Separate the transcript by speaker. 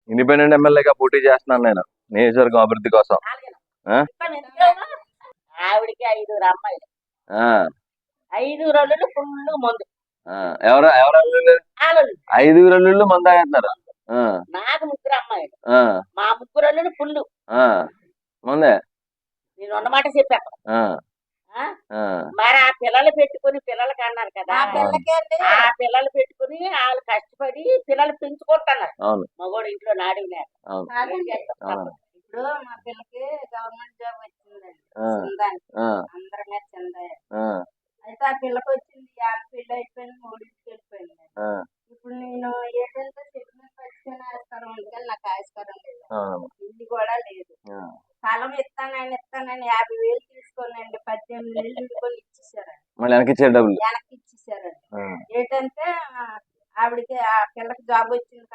Speaker 1: Independent ఎమ్మెల్యేగా పోటీ చేస్తున్నాను నేను నియోజకవర్గం అభివృద్ధి కోసం.
Speaker 2: ఆవిడికి 5 అమ్మాయిలు,
Speaker 1: ఆ
Speaker 2: 5 రోజులు ఫుల్ మందు.
Speaker 1: ఎవరు ఐదుగురు అల్లుళ్ళు మందు తాగేస్తున్నారు.
Speaker 2: నాకు 3 అమ్మాయిలు, మా 3 అల్లుళ్ళు ఫుల్
Speaker 1: మందే.
Speaker 2: నేను ఉన్నమాట చెప్పాను. మరి ఆ పిల్లలు పెట్టుకుని పిల్లలకి అన్నారు కదా, ఆ పిల్లలు పెట్టుకుని వాళ్ళు కష్టపడి పిల్లలు పెంచుకుంటున్నారు. మగోడు ఇంట్లో నాడు ఇప్పుడు మా పిల్లకి గవర్నమెంట్ జాబ్ వచ్చిందండి, అందరి మీద చెందాయి. అయితే ఆ పిల్లకి వచ్చింది, పెళ్లి అయిపోయింది, 3 వెళ్ళిపోయింది. ఇప్పుడు నేను ఏంటంటే చెప్పిన పరిచయం ఆస్కారం ఉంది కానీ నాకు ఆస్కారం లేదు, ఇల్లు కూడా లేదు. స్థలం ఇస్తానని 50,000 తీసుకోనండి, 18,000 తీసుకొని ఇచ్చేసారండి. వెనక్కి ఇచ్చేసారండి. ఏంటంటే ఆవిడకి ఆ పిల్లకి జాబ్ వచ్చింది.